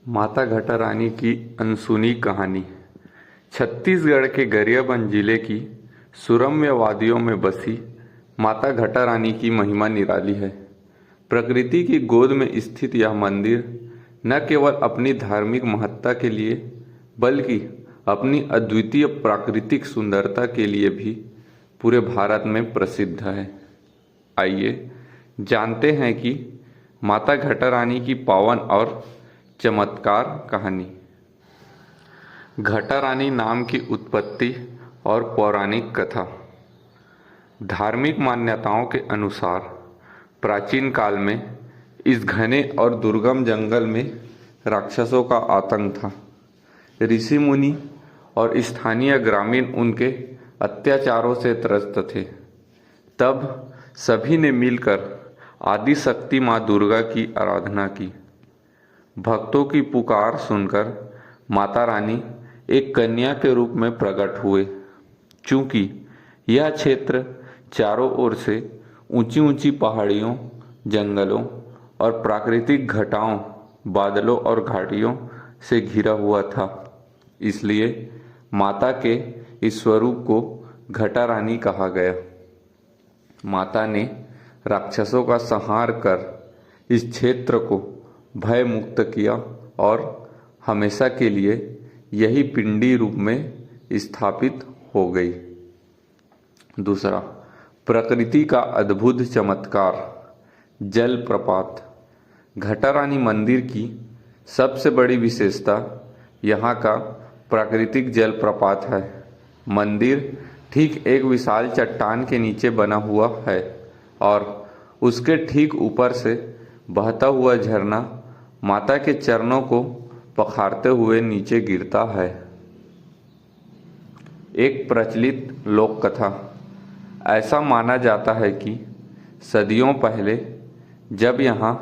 माता घटा रानी की अनसुनी कहानी। छत्तीसगढ़ के गरियाबंद जिले की सुरम्य वादियों में बसी माता घटा रानी की महिमा निराली है। प्रकृति की गोद में स्थित यह मंदिर न केवल अपनी धार्मिक महत्ता के लिए बल्कि अपनी अद्वितीय प्राकृतिक सुंदरता के लिए भी पूरे भारत में प्रसिद्ध है। आइए जानते हैं कि माता घटा रानी की पावन और चमत्कार कहानी। घटा रानी नाम की उत्पत्ति और पौराणिक कथा। धार्मिक मान्यताओं के अनुसार प्राचीन काल में इस घने और दुर्गम जंगल में राक्षसों का आतंक था। ऋषि मुनि और स्थानीय ग्रामीण उनके अत्याचारों से त्रस्त थे। तब सभी ने मिलकर आदि शक्ति माँ दुर्गा की आराधना की। भक्तों की पुकार सुनकर माता रानी एक कन्या के रूप में प्रकट हुए। चूंकि यह क्षेत्र चारों ओर से ऊंची ऊंची पहाड़ियों, जंगलों और प्राकृतिक घटाओं, बादलों और घाटियों से घिरा हुआ था, इसलिए माता के इस स्वरूप को घटा रानी कहा गया। माता ने राक्षसों का संहार कर इस क्षेत्र को भय मुक्त किया और हमेशा के लिए यही पिंडी रूप में स्थापित हो गई। दूसरा, प्रकृति का अद्भुत चमत्कार। जलप्रपात। घटा रानी मंदिर की सबसे बड़ी विशेषता यहाँ का प्राकृतिक जलप्रपात है। मंदिर ठीक एक विशाल चट्टान के नीचे बना हुआ है और उसके ठीक ऊपर से बहता हुआ झरना माता के चरणों को पखारते हुए नीचे गिरता है। एक प्रचलित लोक कथा। ऐसा माना जाता है कि सदियों पहले जब यहाँ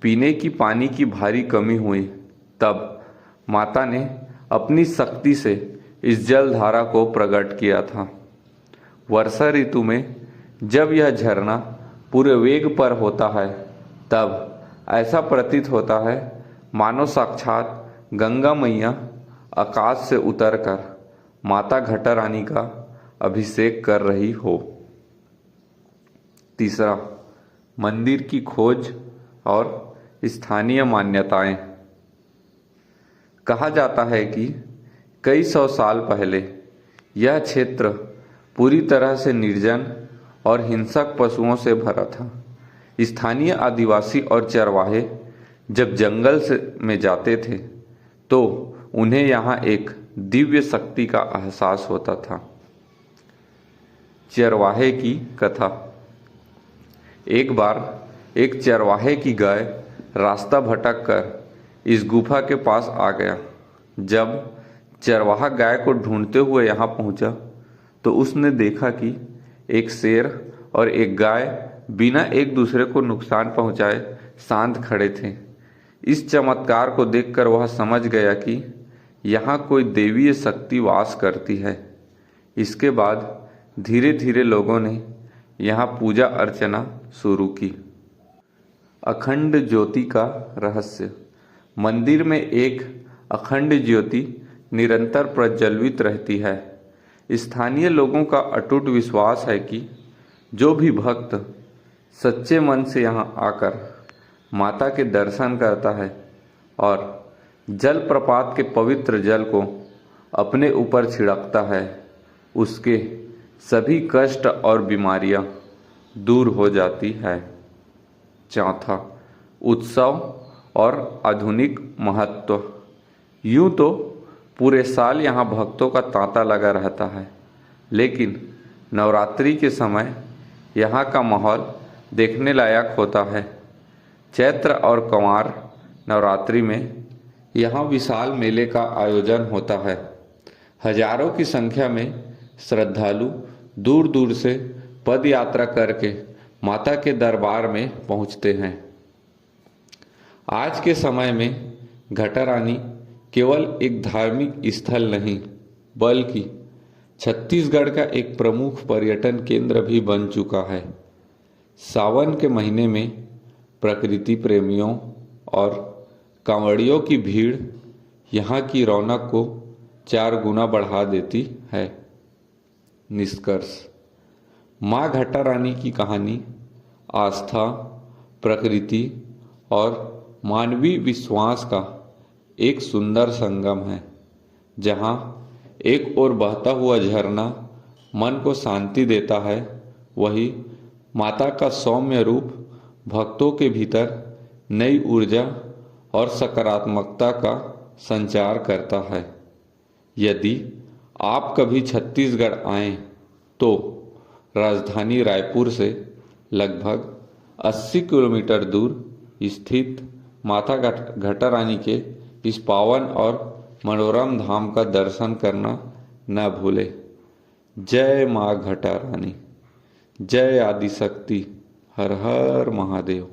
पीने की पानी की भारी कमी हुई, तब माता ने अपनी शक्ति से इस जलधारा को प्रकट किया था। वर्षा ऋतु में जब यह झरना पूरे वेग पर होता है, तब ऐसा प्रतीत होता है मानो साक्षात गंगा मैया आकाश से उतरकर माता घटा रानी का अभिषेक कर रही हो। तीसरा, मंदिर की खोज और स्थानीय मान्यताएं। कहा जाता है कि कई सौ साल पहले यह क्षेत्र पूरी तरह से निर्जन और हिंसक पशुओं से भरा था। स्थानीय आदिवासी और चरवाहे जब जंगल में जाते थे तो उन्हें यहाँ एक दिव्य शक्ति का एहसास होता था। चरवाहे की कथा। एक बार एक चरवाहे की गाय रास्ता भटक कर इस गुफा के पास आ गया। जब चरवाहा गाय को ढूंढते हुए यहाँ पहुँचा तो उसने देखा कि एक शेर और एक गाय बिना एक दूसरे को नुकसान पहुंचाए शांत खड़े थे। इस चमत्कार को देखकर वह समझ गया कि यहाँ कोई देवीय शक्ति वास करती है। इसके बाद धीरे धीरे लोगों ने यहाँ पूजा अर्चना शुरू की। अखंड ज्योति का रहस्य। मंदिर में एक अखंड ज्योति निरंतर प्रज्वलित रहती है। स्थानीय लोगों का अटूट विश्वास है कि जो भी भक्त सच्चे मन से यहाँ आकर माता के दर्शन करता है और जलप्रपात के पवित्र जल को अपने ऊपर छिड़कता है, उसके सभी कष्ट और बीमारियाँ दूर हो जाती है। चौथा, उत्सव और आधुनिक महत्व। यूँ तो पूरे साल यहाँ भक्तों का तांता लगा रहता है, लेकिन नवरात्रि के समय यहाँ का माहौल देखने लायक होता है। चैत्र और कंवार नवरात्रि में यहाँ विशाल मेले का आयोजन होता है। हजारों की संख्या में श्रद्धालु दूर दूर से पद यात्रा करके माता के दरबार में पहुँचते हैं। आज के समय में घटा रानी केवल एक धार्मिक स्थल नहीं बल्कि छत्तीसगढ़ का एक प्रमुख पर्यटन केंद्र भी बन चुका है। सावन के महीने में प्रकृति प्रेमियों और कांवड़ियों की भीड़ यहाँ की रौनक को 4 गुना बढ़ा देती है। निष्कर्ष, माँ घटा रानी की कहानी आस्था, प्रकृति और मानवीय विश्वास का एक सुंदर संगम है, जहाँ एक ओर बहता हुआ झरना मन को शांति देता है, वही माता का सौम्य रूप भक्तों के भीतर नई ऊर्जा और सकारात्मकता का संचार करता है। यदि आप कभी छत्तीसगढ़ आएं तो राजधानी रायपुर से लगभग 80 किलोमीटर दूर स्थित माता घटा रानी के इस पावन और मनोरम धाम का दर्शन करना न भूलें। जय माँ घटा रानी, जय आदिशक्ति, हर हर महादेव।